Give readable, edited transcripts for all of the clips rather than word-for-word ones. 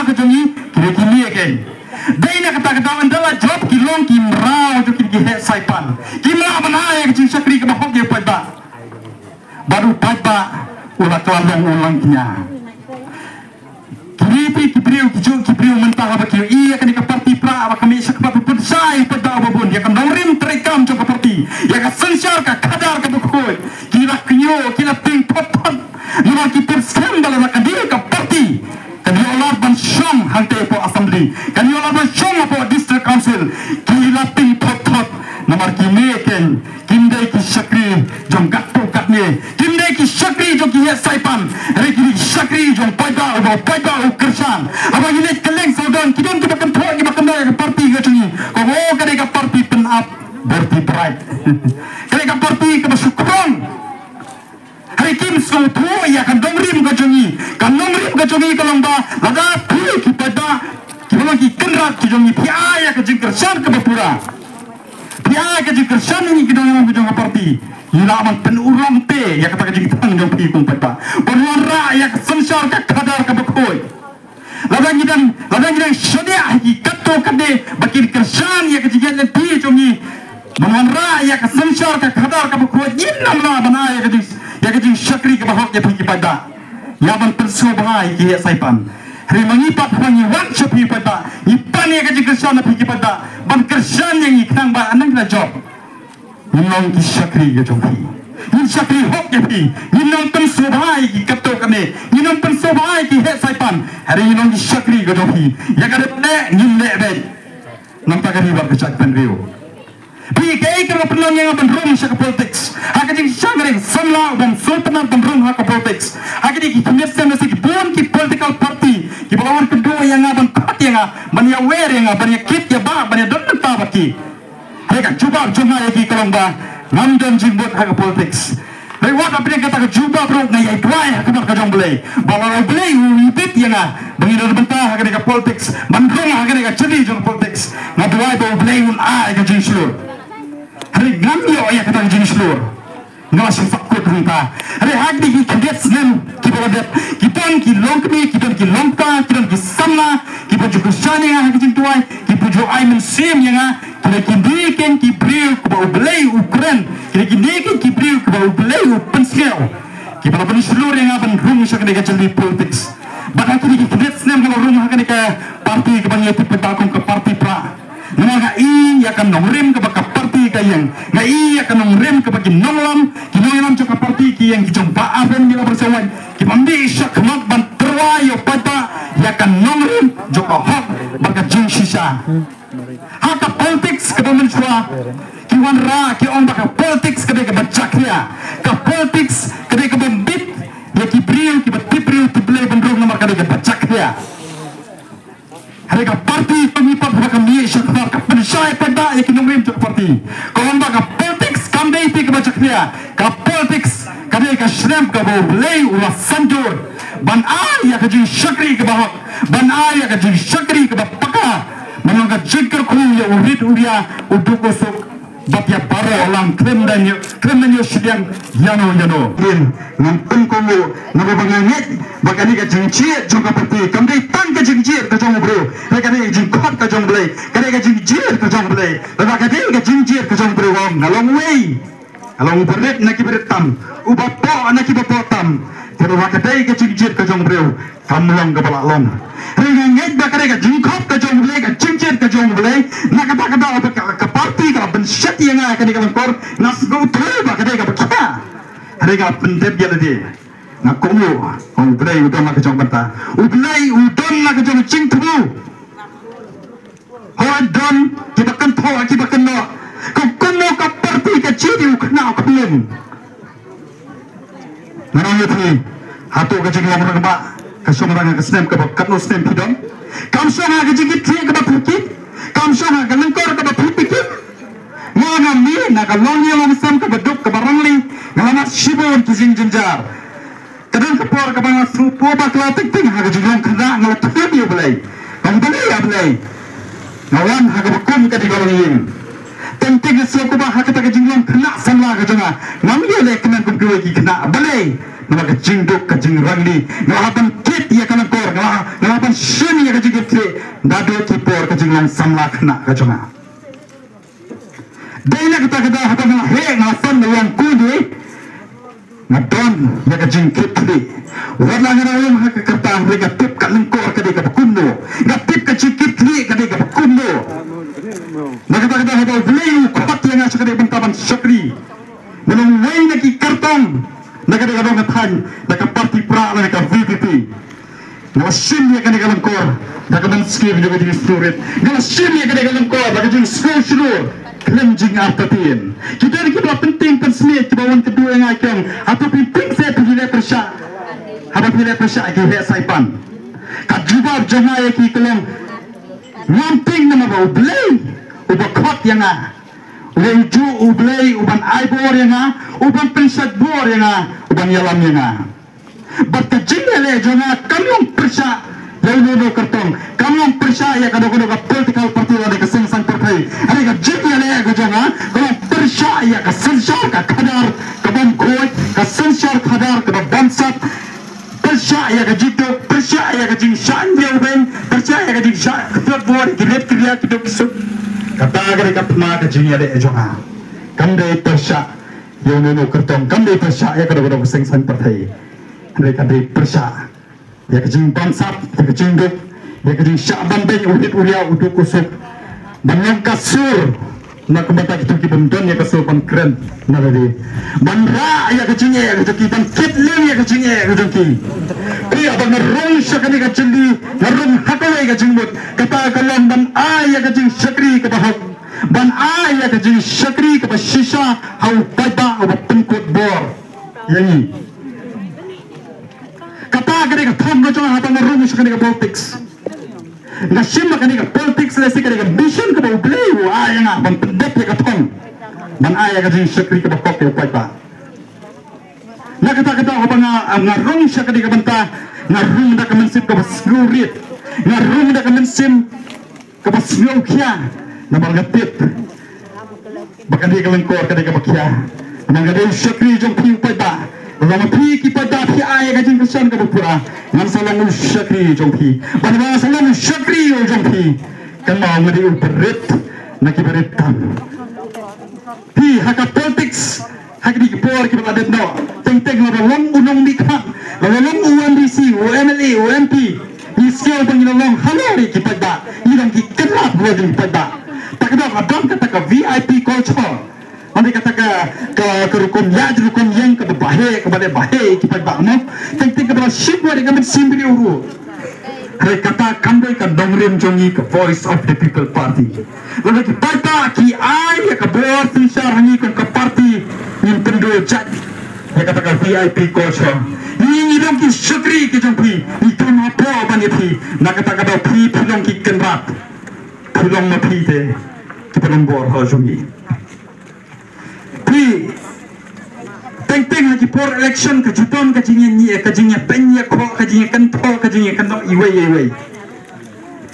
ke jongi kini again. Dai na kata adalah job kilong kimrau tu kini saipan. Kimrau mana yang jin sakri ke bahok dia pada. Baru pada ulah kelang ulang kinya. Kibriu mentah apa kiu iya kan parti pra apa kami sekpat pun sai pada babun ya kan dongrim terekam jong parti ya kan sensor ka kadar ka bukoi kira kinyo kira ting pot nima kita sembal ka dia ka parti kan yola ban shong hante po assembly kan yola ban shong po district council kira ting pot nomor kimeken kimdai ki sakri jong gatto katne kimdai ki sakri jong ki saipan reki sakri jong pada kersan apa ini keleng saudon kidon kita kentok kita kendak parti ke cungi ko kare ka parti pen up berti bright kare ka parti ke syukron hari kim so tu ya kan dongrim ke cungi kalau ba laga pui ki pada kita ki kenrat ki jongi pia ya ke jing kersan ke bapura pia ke jing kersan ini kidon ke jong parti ilaman penurang te ya kata jing tang jong pi kum pada berwara ya sensor ka kadar ka bakoi ladang gidang syariah ki katto kade bakin kersan ya kejigan ti jongi menara ya ke sensor ka kadar ka bakoi innam la bana ya ke syakri ka bahok ya pi pada ya ban persobhai ki saipan hari mangipat hangi wan chapi pada ipan ya ke kersan pi pada ban kersan yang ikang ba anang la job nong ki syakri ka jongi in syakri hok ya pi inong persobhai ki katto kane inong persobhai ki saipan hari inong ki syakri ka jongi ya ka de ngille be nampak kali ba kecak penrio pi kai ka penong yang benrum sa politics hakajing syangre samla dan sultan benrum ha politics hakadi ki kemesen si bon ki political party ki bawaan kedua yang aban party yang bania wer yang bania kit ya ba bania don ta baki heka coba lagi kalau ba ngamdan jimbot ha politics lewat apa yang kata juba bro ngai tuai ha ka jong belai bawa belai upit yang bangir bentah ha ka politics bandung ha ka jadi jong politics ngaduai bawa belai un a ka jing slur hari ngamyo ya kata jing slur ngasih fakut hunta hari hagdi ki kedet snen ki baradat kiton ki longkmi kiton ki longta kiton ki samna ki puju kusani ha ka jing tuai ki puju ai men sim yang kira kindiken ki briu ku bau belai ukren kira kindiken ki briu ku bau belai penskeo ki bala bani seluruh yang aban rum sa kadika jadi politics baka kini ki kedet snem kalau rum ha kadika parti ke bangi petakung ke parti pra nama ga i ya kan nomrem ke baka parti ka yang ga i ya kan nomrem ke bagi nonglam ki nonglam ke parti ki yang ki jompa aben bila bersawan ki mambi syakmat ban terwayo pada ya kan nomrem joko hak baka jing sisa haka politics ke pemenjua ki wanra ki on baka politics ke ke bacakria ka politics ke bembit ya ki briu ki batibriu tible bendrong nomor ke bacakria harga parti pengipat baka mi syakfar ka pensai pada ya ki nomrim tu parti ko on baka politics kamdai ti ke bacakria ka politics ka shrimp ka bolei ulah sanjur ban ai ya ka jing syakri ke bahak ban ai ya ka jing syakri ke bapaka menangkat jikir ku ya urid uria uduk usuk batya paro lang krem dan yo sedang yano in ngampun komo nago bangangit bakani ka jingciet juga pati kamdai tan ka jingciet ka jong bro rekane jingkot ka jong blai kane ka jingciet ka jong blai bakani ka jingciet ka jong bro wong ngalong wei along berit naki beritam ubapo naki bapotam pero bakadai ka jingciet ka jong bro kamlong ka balalong renganget bakare ka jingkot ka jong blai ka jingciet ka jong blai nakata ka parti ka benset yang akan dikor nasgo tre bakare ka bakya rega pendep yalade ngakomo ong blai udon ka jong banta ublai udon ka jong cingtu hodon kibakan tho kibakan no kokono ka parti ka chidi ukna kulum narayati hato ka jing lamra ba kasumranga ka snem ka bakno snem pidon kamsona ka jing tri ka bakukit kamsona ka lengkor ka bakukit ngana mi na ka longi lam sam ka baduk ka barangli ngana shibon ki jing jinjar kadang ka por ka bang supo ba kla tik tik ha ka jing kana ngala tafi belai bang belai ya belai ngawan ha ka bakum ka di galangin tenting soko ba ha ka ta jing long kana samla ka jonga ngamye le kana kum kuwi ki kana belai nama ka jing duk ka jing rangli ngala ban kit ya kana kor ngala ban shuni ka jing kle dado ki por ka jing lang samla khna ka jonga daina kata hata na he na san na yang kudi na don ya ka jing kle wala nga na yung kata ka tip ka lingko ka de ka kundo ga tip ka jing kle ka de ka kundo na kata hata bleu ko pat yang sa ka de bantaban shakri belum way na ki kartong Nagadagadong ngathan, nakaparti pra na naka VPP. Nakasim niya kanikalang kor, nakamanskip niya kajing sturit. Nakasim niya kanikalang kor, nakajing social cleansing aftatin. Kita rin kita penting pensmit, kibawan kedua yang akyang, atau penting saya pilih persya. Haba pilih persya, kaya saipan. Kajubab jangaya ki kalang, nyamping na mabablay, ubakot yang Uju ublay uban aibor yang uban pensat bor yang uban yalam yang batta jingle jonga kamyong persya lolo kartong kamyong persya ya kado political party la de sing sang partai ari ka jingle go jonga kamyong persya ya ka sensor ka khadar ka bom khoi ka sensor khadar ka bansat persya ya ka jito persya ya ka jing shan dia uben persya ya ka jing shan ka bor gilet kriya kidok suk kata agar kapma ka jing ale jonga kamde persya yo no kertong kamde persya ya kado sing sang partai mereka dari persya ya ka jing bansat ya ka jing duk ya ka jing syaban ben udit uria uduk kusuk banyak kasur na kumata kita kibundon ya kasur pan keren na dari bandra ya ka jing ya ka jing ban kitling ya ka jing ya ka jing ki abang ngarung syakani ka jindi ngarung hakawai ka jing mut kata kalam ban ay ya ka jing syakri ka bahag ban ay ya ka jing syakri ka shisha hau baba au pengkut bor yani kata kani ka thom go jong hata ngarung syakani ka politics nasim kani ka politics lesi kani ka mission ka blay ay nga ban pendek ya ka thom ban ay ya ka jing syakri ka bakok ya baba nakata apa ngarung siya kadi kabanta ngarung da kamansim ka basgurit ngarung da kamansim ka basgukya na margatip baka di kalengkor kadi ka bakya nangade syakri jong pi pada lama pi ki pada pi ay ka jing kusan ka bupura ngan salang syakri jong pi bana salang syakri jong pi kan mau ngadi uperit nakibarit tam pi haka politics hagdi por ki badet no teng la long unong di kha la long UMDC UMLA UMP iskeo pangilong halari ki pada idang ki kenap goding pada takda adon kata ka VIP culture andi kata ka rukum ya rukum yang ka bahe ka bade bahe ki pada mo teng ka ba ship wa ka simbri uru hari kata kamboi ka dongrim jongi ka voice of the people party lalu ki pada ki ai ka bor sinshar hangi ka party yang tendo jat ya kata ka VIP culture ini dong ki syukri ki jongpi itu apa bani pi nak kata ka pi pilong ki kenrat pilong ma pi te ki pilong bor ho jongi pi teng lagi por election ka juton ka jingnya ni ka jingnya penya ko ka jingnya kento ka jingnya kento iwe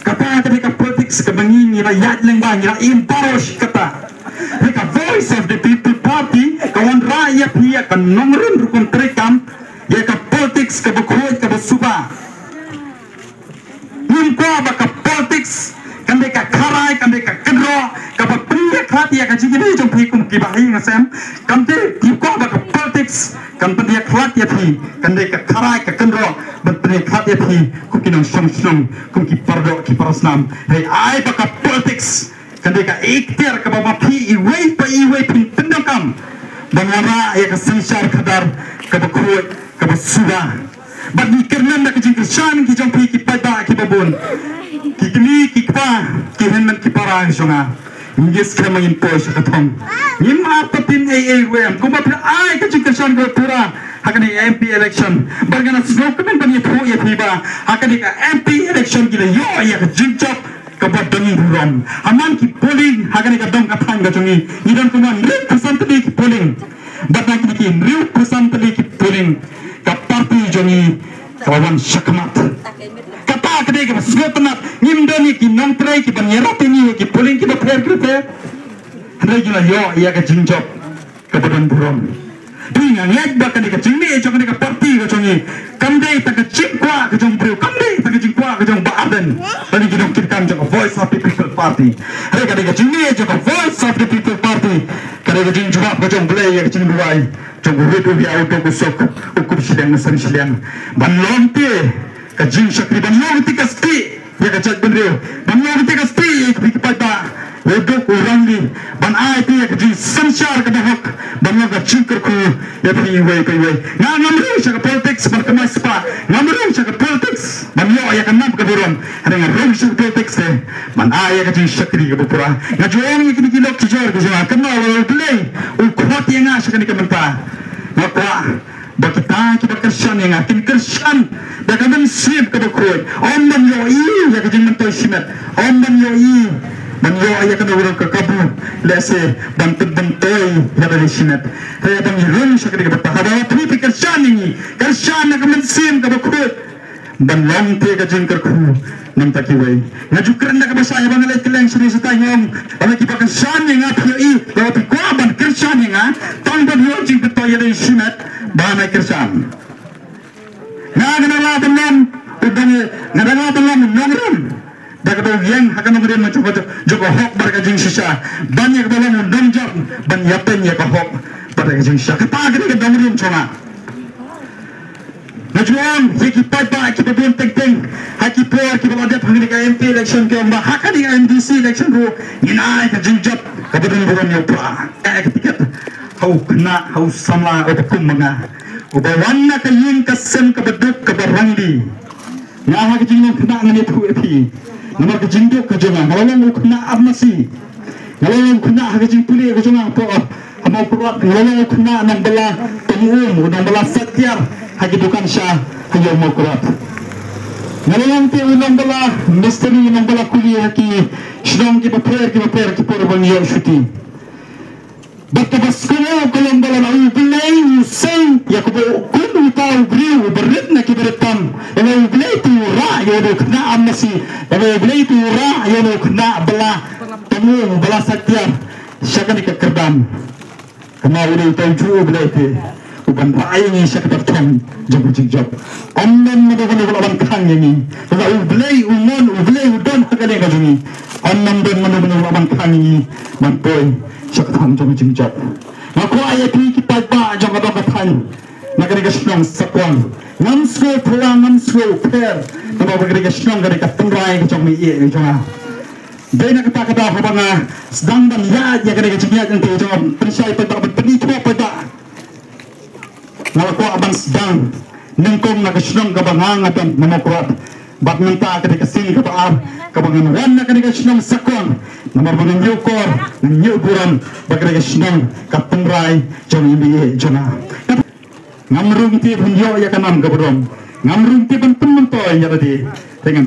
kata ka politics ka bangin ni rakyat lang ba ni imposh kata ka voice of the people party kawan rakyat hiya ka nomrin rukun terekam ya ka politics ka bakhoy ka basuba nimpa ba ka politics kande ka kharai kande ka kedro ka bapiya khati ya ka jigini jong phi kum ki bahi ngasem kande tipko ba ka politics kan pendia khat ya phi kande ka kharai ka kedro ban pendia khat ya phi kum ki nong som kum ki pardo ki parasnam hey ai ba ka politics kande ka ikhtiar ka ba phi iwei pin pendakam bangara ya ka sensar khadar ka bakhoy ka basuba bagi kernan nak jing krisyan ki jong phi ki pada ki babon ki kini ki pa ki henman ki para songa ingis ka mangin po sa kathong nim apatin AAWM kuma pila ay ka jing krisyan go pura hakani MP election bargana snow kamen bani po ya thiba hakani ka MP election ki yo ya ka jing chop kabadang buram aman ki polling hakani ka dong kathang ga jongi idan kuma 100% ki polling batang ki 100% ki polling ka party jongi kawan syakmat kata kade ka sgotnat ngimdoni ki nongtrai ki banyerati ki polling ki baper krete hande gila yo ya ka jingjop kabadang buram tuinga ngek ba kade ka jingni jong ka party ga jongi kamde ta ka chingkwa ka jong bru kamde ta ka jingkwa ka jong bani ginong kirkan jong Voice of the People Party hari kadai ka jing jong Voice of the People Party kadai ka jing jawab ka jong belai ka jing duai jong hudu bi auto kusok ukur sidang nasan sidang ban lonte ka jing sakri ban lonte ka sti ya ka chat benrio ban lonte ka sti bi pada Wedok orang ni ban ai tu ya kajing sanchar ka dahak ban ka chingker ku ya pi wei na ngamru sa ka politics ban ka maspa ngamru sa ka politics ban yo ya ka nam ka buron ada ngamru sa politics ban ai ya kajing sakri ka bupura na joang ni kilok chijor ka jwa ka ma wa play u khot ya nga sa ka ni ka manta na kwa bakita kita kersan yang akin kersan dah kadang sip ka bakroy om ban yo i ya kajing mentoy simet om ban yo i ban yo ayah kena urang ke kabu lese bantu-bantoy dari sinat saya bang hirung sakit ke betah ada tu pikir ini kersan nak mensim ke bakut ban long te ka jingkar ku nam takiway ngajukeran na ka basa bang lay keleng sini setayong bang ki kersan yang api i tapi ko ban kersan yang tang ban yo jing betoy dari sinat ban kersan ngana ban udan ngana ban nongron Dapat yang akan memberi macam joko hok berkajing sisa banyak dalam undang jam banyak ya ke hok berkajing sisa kepagi ke dalam cuma najuan hiki pai kita pun teng haki por kita ada panggil ke MP election ke mbak haka di MDC election ru inai ke jinjat kebetulan bukan nyopra ketika hau kena hau sama ataupun menga ubawana ke yin kesen ke beduk ke berangdi nah haki jinjat kena ngani tu epi nomor kejinduk ke jangan kalau kena amasi kalau kena hajing puli ke jangan po mau kuat kalau kena nang bela tengum nang bela setiar haji bukan syah haji mau kuat kalau nanti nang bela misteri nang bela kuliah ki sedang ki prayer ki por bang yo shuti batabas kalau bela au belai sen ya ko kun tahu beriu berit nak beretam kalau belai tu ra yo kena amasi kalau belai tu ra yo kena bela temu bela setiap syakani ke kerdam kena udah tahu belai tu bukan pai ni syak bertang jago jigjab amman mo ko lawan kang ni kalau belai umon belai udon hakane ka juni amman don mo lawan kang ni manpoy syak thang jago jigjab aku ayat ni kita ba jago dokatan nagregasyon sa kwang ngamswe pulang ngamswe per tama nagregasyon gari ka tungray ka jong mi jong dai na kata kata habang sedang dan ya gari ka jigyat ente jong pensay pa penito pa ngalako abang sedang nengkong nagasyon ka bangang atan mamokuat bak nanta ka kasing ka baar ka bangan na ka nagasyon sa kwang namar bunang yukor nyuburan bagregasyon ka tungray jong mi jong ngamrung ti punyo ya kanam gabrom ngamrung ti ban temen to ya tadi dengan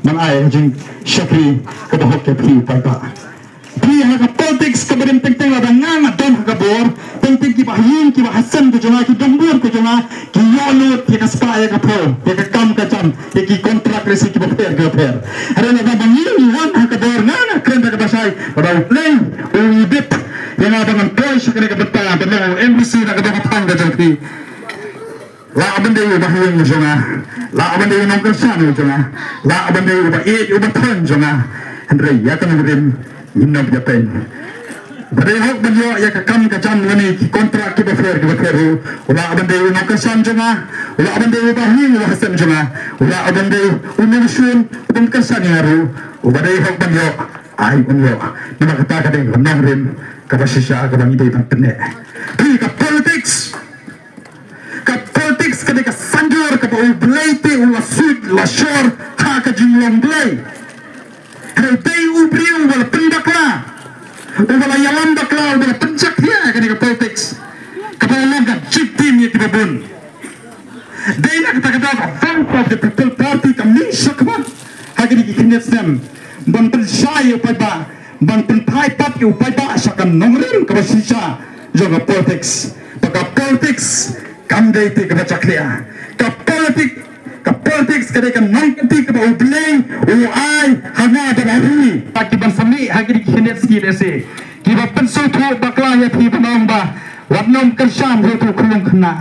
man ai jing syakri ke bahok ke pi pada pi ha politics ke berim teng la ngang don ka bor teng ki bahin ki hasan ke jona ki dambur ke jona ki yolo ti ka spa ya ka pro ya ka kam ka jam ya ki kontrak resi ki baper ke baper ada na bangin wan ha ka bor ngana kren ka basai pada play u bit yang ada dengan toy syakri ke betah benar MBC na ka batang ka jati la bende bahayang jonga la bende nong kersan jonga la bende ba e u baton jonga andre ya kan ngrim minna japen bare hok banyo ya ka kam ka jam ngani ki kontrak ki bafer la bende nong kersan jonga la bende bahayang hasan jonga la bende unusun bung kersan yaru bare hok banyo ai banyo nama kata ka ding ngrim ka basisya ka bangi dei pantne ka politics ketika sanjur kepada belai te ulah sud la shor ha ka jinglang belai hei te ubriu wala pendakla wala yalam dakla wala pencak dia ketika politics kepada laga chip team ya tibabun dena kata Front of the People Party kami syakmat hagi di kinesem ban pensai pada ban pentai pat ke pada syakan nongrim kabasisa jaga politics pada politics kamdai ti ka chaklia ka politics kada ka nangti ka ublay uai hanga da bari akiban sami hagiri kinetski dese ki ba penso thu bakla ya thi banamba wadnom kersham ho thu khulung khna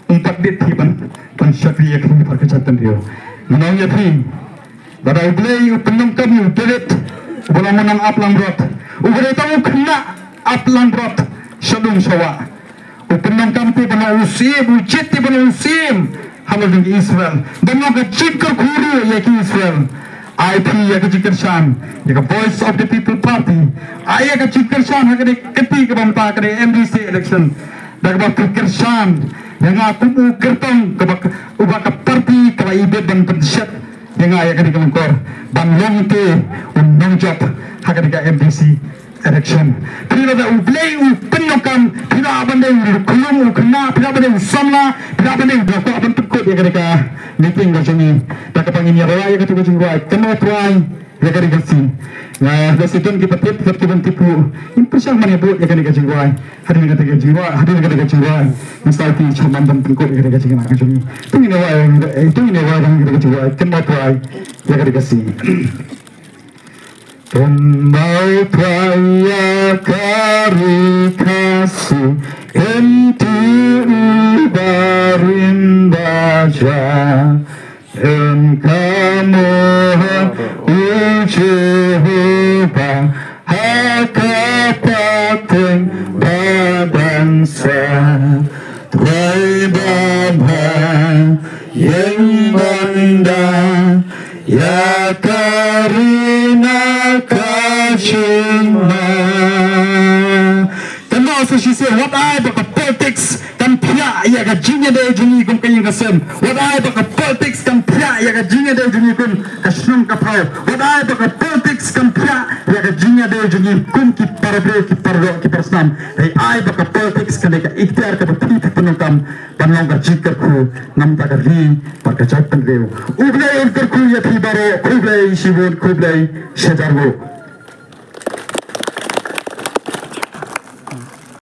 umpak dit thi ban pan chaklia ki par ka chatan rio nanau ya thi Badai blay upenong kami upelit bola menang aplang brot. Ugre tahu kena aplang brot sedung sawa. Upenong kami bana usim ucit bana usim hamal dengan Israel. Dan naga cikar kuru ya Israel. IP ya kejikersan, ya Voice of the People Party. Ayah kejikersan hakade ketika banta hakade MDC election. Daga kejikersan yang aku kertong ubah ke parti kala ibet dan penset yang ayah kadi kelengkor dan long te undang job hakade ke MDC election. Pila da ublay penokam pila abande kulum kena pila abande samla pila abande doko aban tukut ya kadi ka meeting ga sini daga pangin ya raya ka tugo jingwa kena try ya kadi kasi na dasiton kita tip tertiban tipu impression man ibu ya kadi ka jingwa hari ni kadi ka jingwa misalti chaman dan tukut ya kadi ka jingwa ka sini tungin wa dan kadi ka jingwa kena try ya kadi kasi Kembali praya kari kasih enti ubarin baja engkamu ujuba hakapaten babangsa Tuai baba yang banda ya karina kashima. Then also she said, what I baka politics kan pia ya ka jinya de juni kum kayang kasem. What I baka politics kan pia ya ka jinya de juni kum kasnum kapau. What I baka politics kan pia ya ka jinya de juni kum ki parasnam. Hey I baka politics kan ka ikhtiar ka pita penungkam panong ka jikar ku nam ta ka ri baka chak pen reu. Ublay unter ku ya thi baro kublay shibun kublay shejargo.